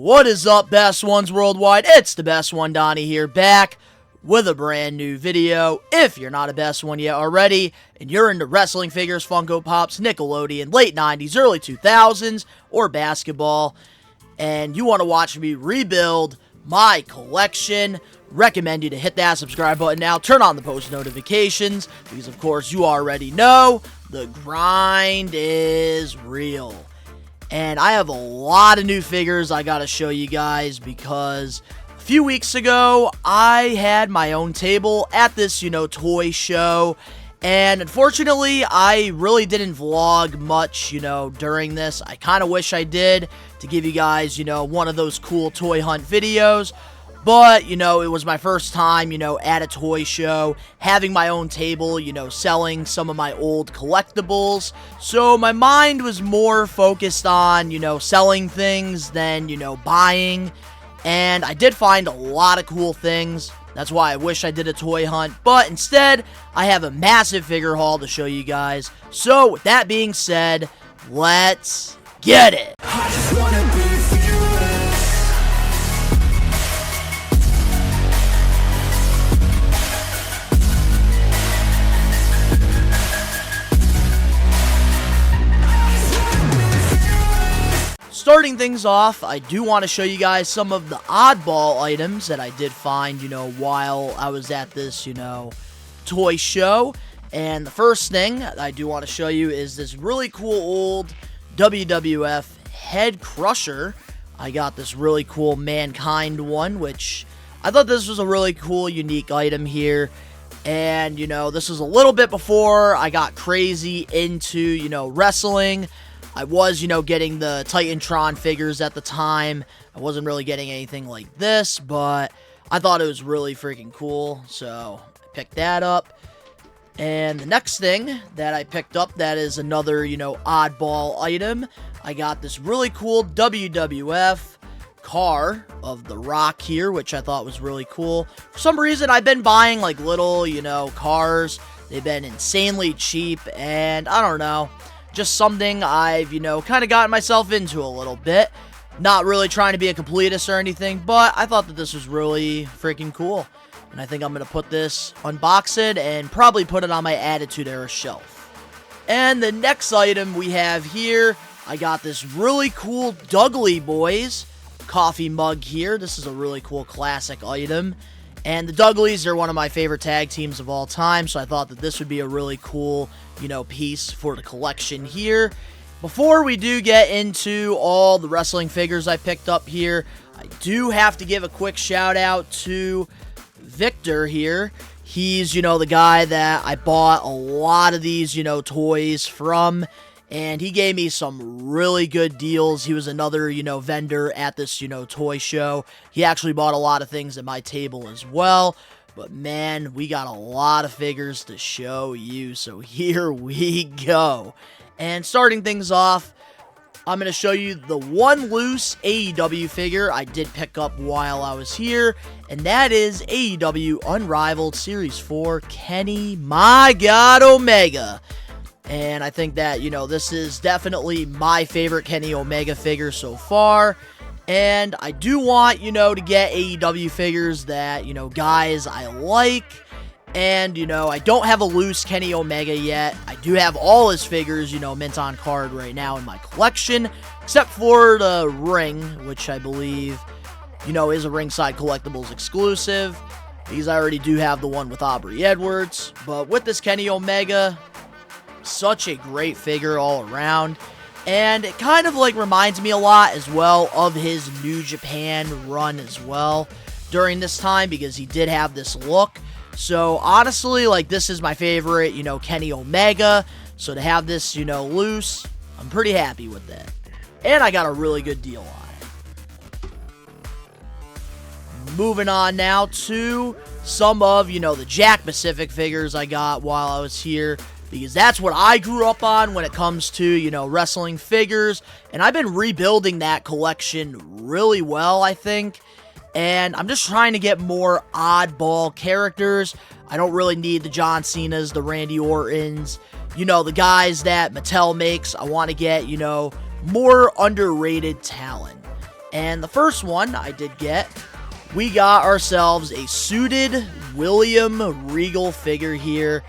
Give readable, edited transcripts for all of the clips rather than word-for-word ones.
What is up, best ones worldwide? It's the best one, Donnie here, back with a brand new video. If you're not a best one yet already, and you're into wrestling figures, Funko Pops, Nickelodeon, late 90s, early 2000s, or basketball, and you want to watch me rebuild my collection, recommend you to hit that subscribe button now, turn on the post notifications, because of course you already know, the grind is real. And I have a lot of new figures I gotta show you guys because a few weeks ago, I had my own table at this, toy show. And unfortunately, I really didn't vlog much, during this. I kind of wish I did to give you guys, one of those cool toy hunt videos. But, it was my first time, at a toy show, having my own table, selling some of my old collectibles. So my mind was more focused on, selling things than, buying. And I did find a lot of cool things. That's why I wish I did a toy hunt. But instead, I have a massive figure haul to show you guys. So with that being said, let's get it. I just wanna be Starting things off, I do want to show you guys some of the oddball items that I did find, while I was at this, toy show. And the first thing I do want to show you is this really cool old WWF head crusher. I got this really cool Mankind one, which I thought this was a really cool, unique item here. And, this was a little bit before I got crazy into, wrestling. I was, getting the Titantron figures at the time. I wasn't really getting anything like this, but I thought it was really freaking cool, so I picked that up. And the next thing that I picked up that is another, oddball item, I got this really cool WWF car of The Rock here, which I thought was really cool. For some reason, I've been buying, little, cars. They've been insanely cheap, and I don't know. Just something I've, kind of gotten myself into a little bit. Not really trying to be a completist or anything, but I thought that this was really freaking cool. And I think I'm going to put this, unbox it, and probably put it on my Attitude Era shelf. And the next item we have here, I got this really cool Dudley Boys coffee mug here. This is a really cool classic item. And the Dudleys are one of my favorite tag teams of all time, so I thought that this would be a really cool, piece for the collection here. Before we do get into all the wrestling figures I picked up here, I do have to give a quick shout out to Victor here. He's, the guy that I bought a lot of these, toys from. And he gave me some really good deals. He was another, vendor at this, toy show. He actually bought a lot of things at my table as well. But man, we got a lot of figures to show you. So here we go. And starting things off, I'm going to show you the one loose AEW figure I did pick up while I was here. And that is AEW Unrivaled Series 4 Kenny, my God, Omega. And I think that, this is definitely my favorite Kenny Omega figure so far. And I do want, to get AEW figures that, guys I like. And, I don't have a loose Kenny Omega yet. I do have all his figures, Minton Card right now in my collection. Except for the ring, which I believe, is a Ringside Collectibles exclusive. Because I already do have the one with Aubrey Edwards. But with this Kenny Omega, such a great figure all around, and it kind of reminds me a lot as well of his New Japan run as well during this time, because he did have this look. So honestly, this is my favorite, Kenny Omega. So to have this, loose, I'm pretty happy with that. And I got a really good deal on it. Moving on now to some of, the Jack Pacific figures I got while I was here, because that's what I grew up on when it comes to, wrestling figures. And I've been rebuilding that collection really well, I think. And I'm just trying to get more oddball characters. I don't really need the John Cenas, the Randy Ortons, the guys that Mattel makes. I want to get, more underrated talent. And the first one I did get, we got ourselves a suited William Regal figure here.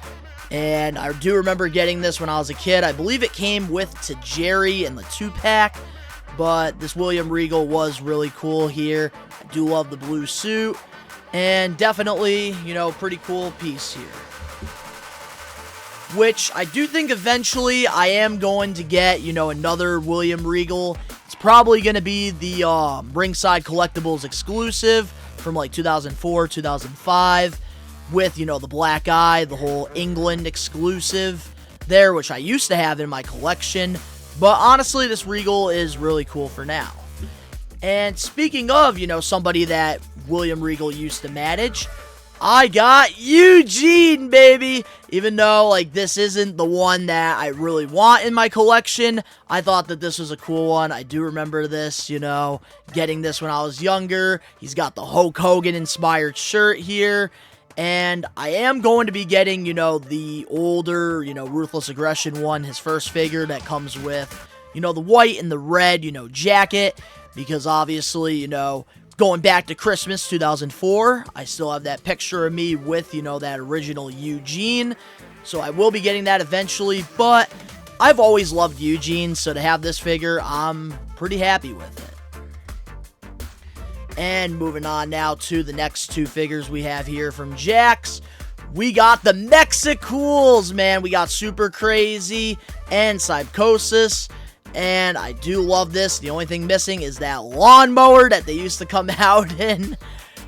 And I do remember getting this when I was a kid. I believe it came with to Jerry in the 2-pack. But this William Regal was really cool here. I do love the blue suit. And definitely, you know, pretty cool piece here. Which I do think eventually I am going to get, you know, another William Regal. It's probably going to be the Ringside Collectibles exclusive from like 2004, 2005. With, you know, the black eye, the whole England exclusive there, which I used to have in my collection. But honestly, this Regal is really cool for now. And speaking of, you know, somebody that William Regal used to manage, I got Eugene, baby! Even though, like, this isn't the one that I really want in my collection, I thought that this was a cool one. I do remember this, you know, getting this when I was younger. He's got the Hulk Hogan-inspired shirt here. And I am going to be getting, you know, the older, you know, Ruthless Aggression one, his first figure that comes with, you know, the white and the red, you know, jacket. Because obviously, you know, going back to Christmas 2004, I still have that picture of me with, you know, that original Eugene. So I will be getting that eventually, but I've always loved Eugene, so to have this figure, I'm pretty happy with it. And moving on now to the next two figures we have here from Jax. We got the Mexicools, man. We got Super Crazy and Psychosis. And I do love this. The only thing missing is that lawnmower that they used to come out in.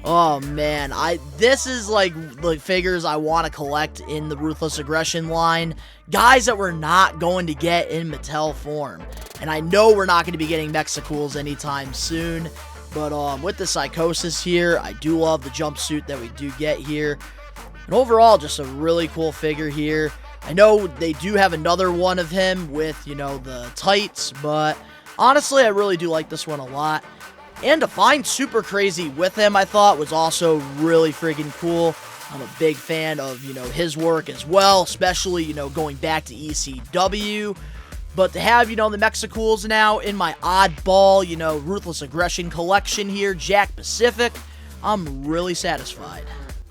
Oh, man. This is like the figures I want to collect in the Ruthless Aggression line. Guys that we're not going to get in Mattel form. And I know we're not going to be getting Mexicools anytime soon. But with the Psychosis here, I do love the jumpsuit that we do get here. And overall, just a really cool figure here. I know they do have another one of him with, you know, the tights. But honestly, I really do like this one a lot. And to find Super Crazy with him, I thought was also really friggin' cool. I'm a big fan of, you know, his work as well. Especially, you know, going back to ECW. But to have, you know, the Mexicools now in my oddball, you know, Ruthless Aggression collection here, Jack Pacific, I'm really satisfied.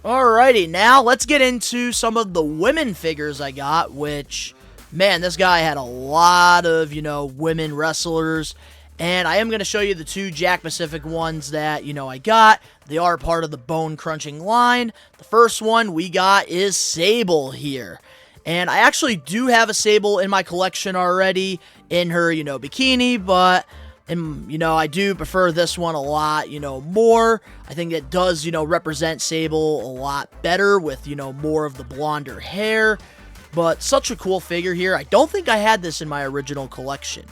Alrighty, now let's get into some of the women figures I got, which, man, this guy had a lot of, you know, women wrestlers. And I am going to show you the two Jack Pacific ones that, you know, I got. They are part of the Bone Crunching line. The first one we got is Sable here. And I actually do have a Sable in my collection already in her, you know, bikini, but, you know, I do prefer this one a lot, you know, more. I think it does, you know, represent Sable a lot better with, you know, more of the blonder hair. But such a cool figure here. I don't think I had this in my original collection.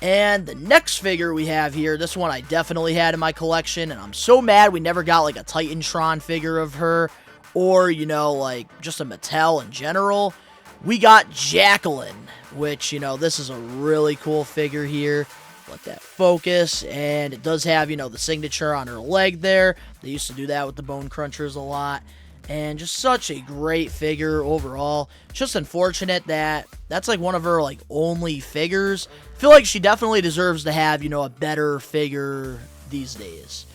And the next figure we have here, this one I definitely had in my collection, and I'm so mad we never got, like, a Titantron figure of her. Or, you know, like, just a Mattel in general. We got Jacqueline, which, you know, this is a really cool figure here. Let that focus, and it does have, you know, the signature on her leg there. They used to do that with the Bone Crunchers a lot. And just such a great figure overall. Just unfortunate that that's, like, one of her, like, only figures. I feel like she definitely deserves to have, you know, a better figure these days.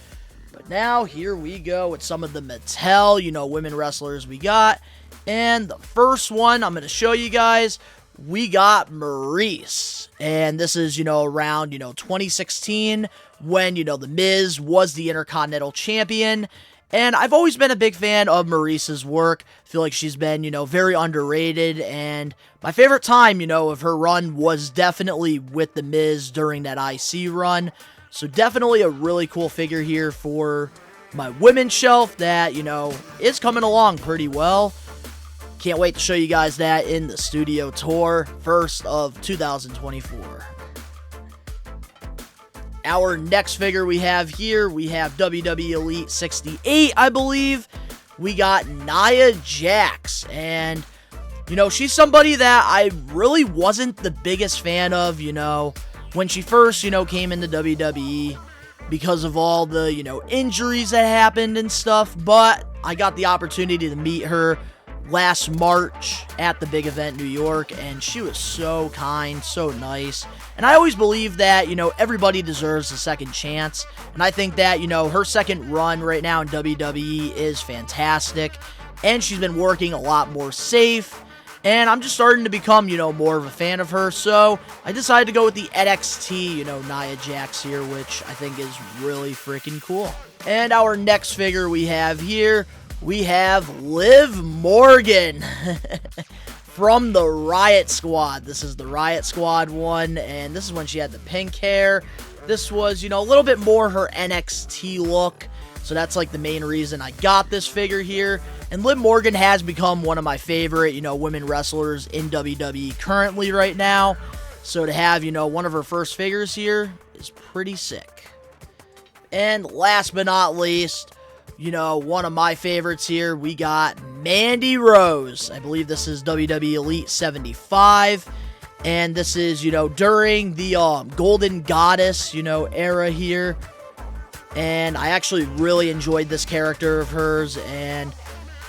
But now, here we go with some of the Mattel, you know, women wrestlers we got. And the first one I'm going to show you guys, we got Maurice. And this is, you know, around, you know, 2016 when, you know, The Miz was the Intercontinental Champion. And I've always been a big fan of Maurice's work. I feel like she's been, you know, very underrated. And my favorite time, you know, of her run was definitely with The Miz during that IC run. So definitely a really cool figure here for my women's shelf that, you know, is coming along pretty well. Can't wait to show you guys that in the studio tour, first of 2024. Our next figure we have here, we have WWE Elite 68, I believe. We got Nia Jax, and, you know, she's somebody that I really wasn't the biggest fan of, you know, when she first, you know, came into WWE because of all the, you know, injuries that happened and stuff. But I got the opportunity to meet her last March at the big event New York, and she was so kind, so nice. And I always believe that, everybody deserves a second chance. And I think that, her second run right now in WWE is fantastic. And she's been working a lot more safe. And I'm just starting to become, more of a fan of her. So I decided to go with the NXT, Nia Jax here, which I think is really freaking cool. And our next figure we have here, we have Liv Morgan from the Riot Squad. This is the Riot Squad one, and this is when she had the pink hair. This was, a little bit more her NXT look, so that's like the main reason I got this figure here. And Liv Morgan has become one of my favorite, women wrestlers in WWE currently right now. So to have, one of her first figures here is pretty sick. And last but not least, one of my favorites here, we got Mandy Rose. I believe this is WWE Elite 75. And this is, during the Golden Goddess, era here. And I actually really enjoyed this character of hers. And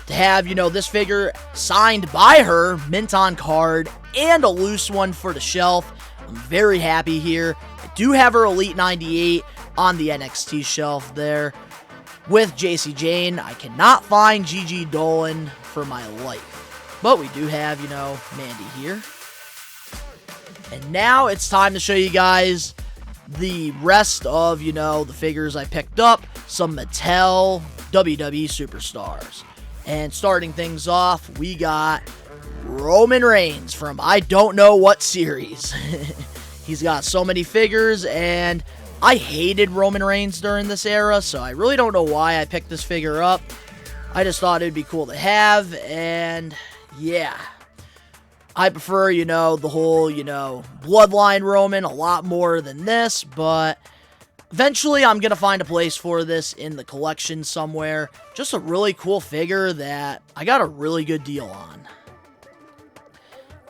to have, this figure signed by her, Minton Card, and a loose one for the shelf, I'm very happy here. I do have her Elite 98 on the NXT shelf there with JC Jane. I cannot find Gigi Dolan for my life. But we do have, Mandy here. And now it's time to show you guys the rest of, the figures I picked up. Some Mattel WWE Superstars. And starting things off, we got Roman Reigns from I don't know what series. He's got so many figures, and I hated Roman Reigns during this era, so I really don't know why I picked this figure up. I just thought it'd be cool to have, and yeah. I prefer, the whole, bloodline Roman a lot more than this, but eventually I'm going to find a place for this in the collection somewhere. Just a really cool figure that I got a really good deal on.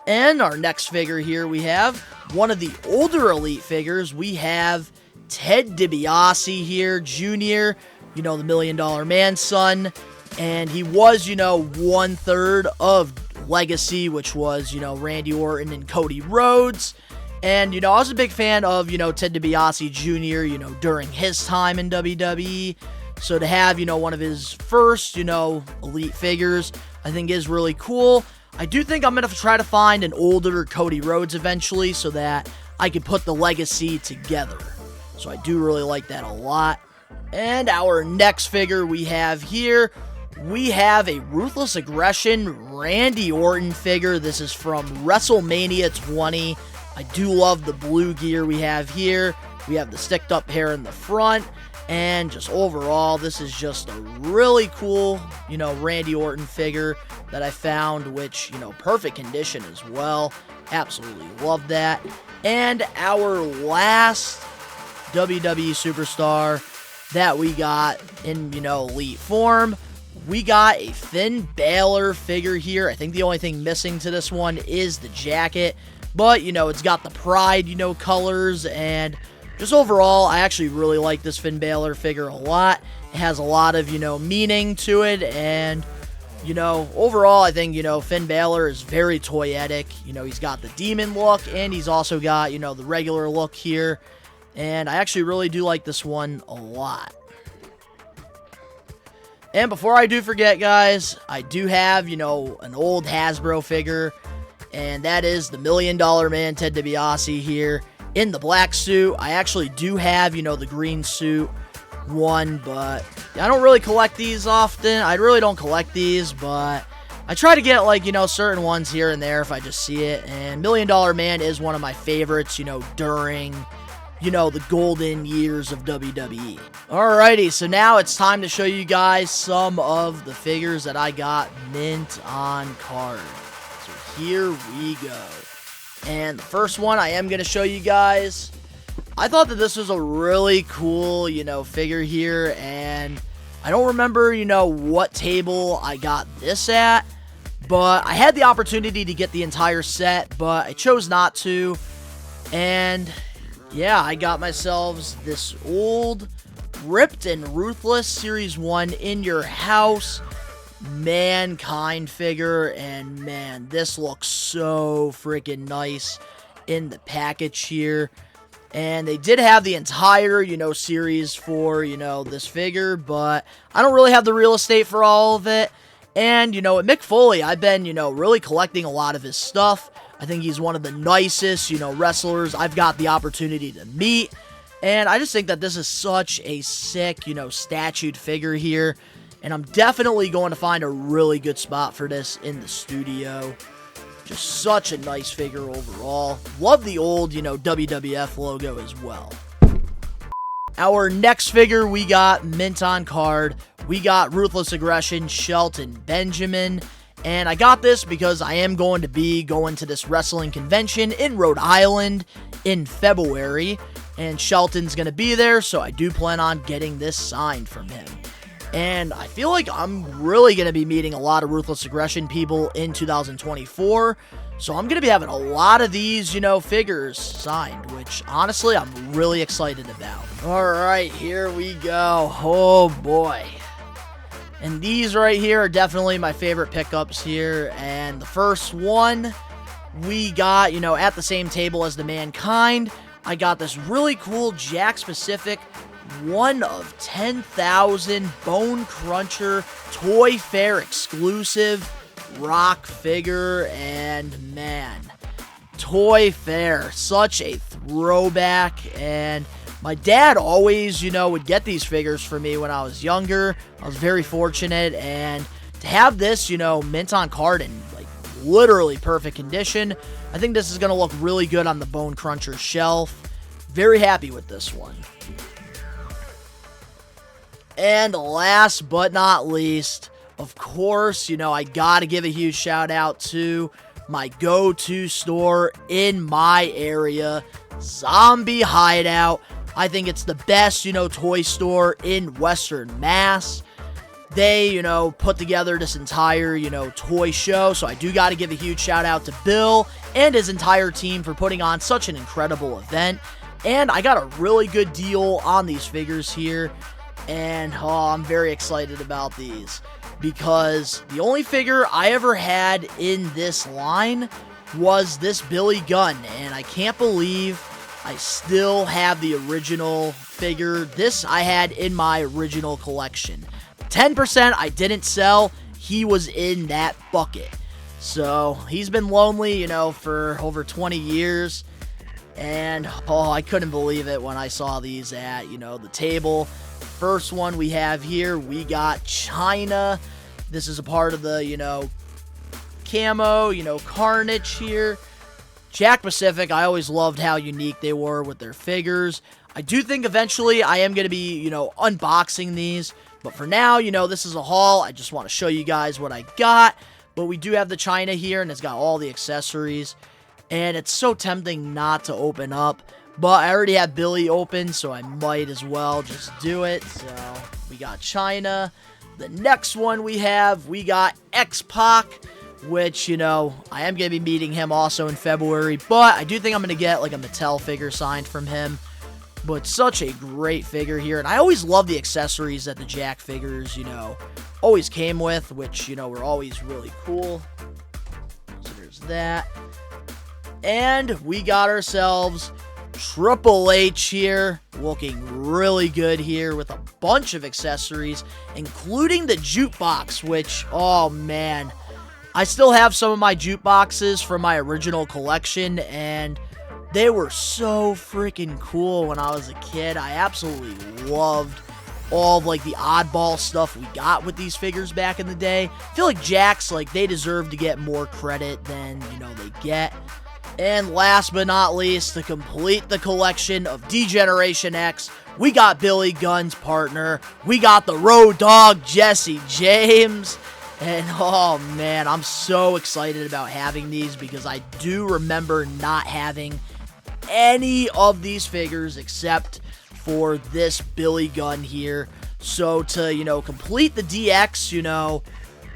And our next figure here, we have one of the older Elite figures. We have Ted DiBiase here, Jr., the $1 Million Man's son. And he was, 1/3 of Legacy, which was, Randy Orton and Cody Rhodes. And, I was a big fan of, Ted DiBiase Jr., during his time in WWE. So to have, one of his first, Elite figures, I think is really cool. I do think I'm going to try to find an older Cody Rhodes eventually so that I can put the Legacy together. So I do really like that a lot. And our next figure we have here, we have a Ruthless Aggression Randy Orton figure. This is from WrestleMania 20. I do love the blue gear we have here. We have the sticked up hair in the front. And just overall, this is just a really cool, Randy Orton figure that I found, which, perfect condition as well. Absolutely love that. And our last WWE Superstar that we got in, Elite form, we got a Finn Balor figure here. I think the only thing missing to this one is the jacket. But, it's got the Pride, colors, and just overall, I actually really like this Finn Balor figure a lot. It has a lot of, meaning to it, and, overall, I think, Finn Balor is very toyetic. He's got the demon look, and he's also got, the regular look here, and I actually really do like this one a lot. And before I do forget, guys, I do have, an old Hasbro figure, and that is the $1 Million Man Ted DiBiase here in the black suit. I actually do have, the green suit one, but I don't really collect these often. I really don't collect these, but I try to get, certain ones here and there if I just see it. And $1 Million Man is one of my favorites, during, the golden years of WWE. Alrighty, so now it's time to show you guys some of the figures that I got mint on card. So here we go. And the first one I am going to show you guys, I thought that this was a really cool, figure here, and I don't remember, what table I got this at, but I had the opportunity to get the entire set, but I chose not to, and yeah, I got myself this old Ripped and Ruthless Series 1 In Your House Mankind figure, and man, this looks so freaking nice in the package here. And they did have the entire, series for, this figure, but I don't really have the real estate for all of it. And, at Mick Foley, I've been, really collecting a lot of his stuff. I think he's one of the nicest, wrestlers I've got the opportunity to meet. And I just think that this is such a sick, statued figure here. And I'm definitely going to find a really good spot for this in the studio. Just such a nice figure overall. Love the old, WWF logo as well. Our next figure, we got Minton Card. We got Ruthless Aggression, Shelton Benjamin. And I got this because I am going to be going to this wrestling convention in Rhode Island in February. And Shelton's going to be there, so I do plan on getting this signed from him. And I feel like I'm really going to be meeting a lot of Ruthless Aggression people in 2024. So I'm going to be having a lot of these, figures signed, which honestly I'm really excited about. Alright, here we go. Oh boy. And these right here are definitely my favorite pickups here. And the first one we got, at the same table as the Mankind. I got this really cool Jack Specific 1 of 10,000 Bone Cruncher Toy Fair exclusive rock figure. And man, Toy Fair, such a throwback. And my dad always, would get these figures for me when I was younger. I was very fortunate. And to have this, Minton Card in literally perfect condition, I think this is going to look really good on the Bone Cruncher shelf. Very happy with this one. And last but not least, of course, I gotta give a huge shout out to my go-to store in my area, Zombie Hideout. I think it's the best, toy store in Western Mass. They, put together this entire, toy show, so I do gotta give a huge shout out to Bill and his entire team for putting on such an incredible event. And I got a really good deal on these figures here. And I'm very excited about these because the only figure I ever had in this line was this Billy Gunn, and I can't believe I still have the original figure. This I had in my original collection. 10% I didn't sell. He was in that bucket. So he's been lonely, for over 20 years. And I couldn't believe it when I saw these at, the table. First one we have here, we got China. This is a part of the, camo, Carnage here. Jack Pacific, I always loved how unique they were with their figures. I do think eventually I am going to be, unboxing these. But for now, this is a haul. I just want to show you guys what I got. But we do have the China here, and it's got all the accessories. And it's so tempting not to open up. But I already have Billy open, so I might as well just do it. So we got China. The next one we got X-Pac, which, I am going to be meeting him also in February. But I do think I'm going to get like a Mattel figure signed from him. But such a great figure here. And I always love the accessories that the Jack figures, always came with, which, were always really cool. So there's that. And we got ourselves Triple H here, looking really good here with a bunch of accessories, including the jukebox, which, oh man, I still have some of my jukeboxes from my original collection, and they were so freaking cool when I was a kid. I absolutely loved all of, the oddball stuff we got with these figures back in the day. I feel like Jax, they deserve to get more credit than, they get. And last but not least, to complete the collection of Degeneration X, we got Billy Gunn's partner. We got the Road Dogg, Jesse James. And oh man, I'm so excited about having these because I do remember not having any of these figures except for this Billy Gunn here. So to, complete the DX,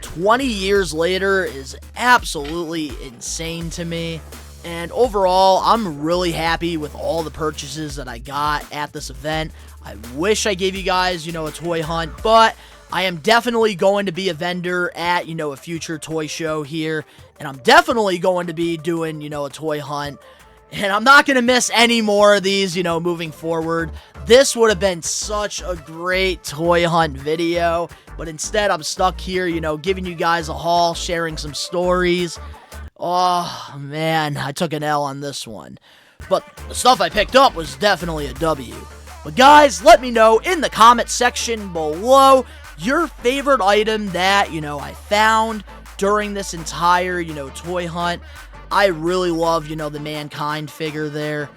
20 years later is absolutely insane to me. And overall, I'm really happy with all the purchases that I got at this event. I wish I gave you guys, a toy hunt, but I am definitely going to be a vendor at, a future toy show here. And I'm definitely going to be doing, a toy hunt. And I'm not going to miss any more of these, moving forward. This would have been such a great toy hunt video. But instead, I'm stuck here, giving you guys a haul, sharing some stories. Oh, man, I took an L on this one. But the stuff I picked up was definitely a W. But guys, let me know in the comment section below your favorite item that, I found during this entire, toy hunt. I really love, the Mankind figure there.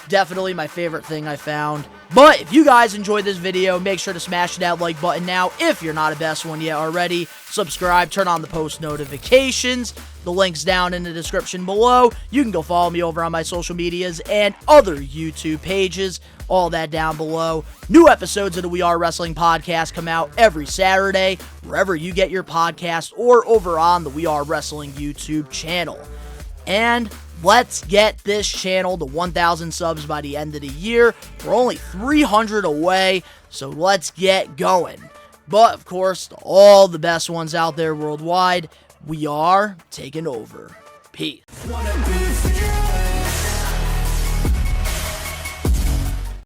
Definitely my favorite thing I found. But if you guys enjoyed this video, make sure to smash that like button now. If you're not a best one yet already, subscribe, turn on the post notifications. The link's down in the description below. You can go follow me over on my social medias and other YouTube pages. All that down below. New episodes of the We Are Wrestling podcast come out every Saturday, wherever you get your podcast or over on the We Are Wrestling YouTube channel. And let's get this channel to 1,000 subs by the end of the year. We're only 300 away, so let's get going. But, of course, to all the best ones out there worldwide, we are taking over. Peace.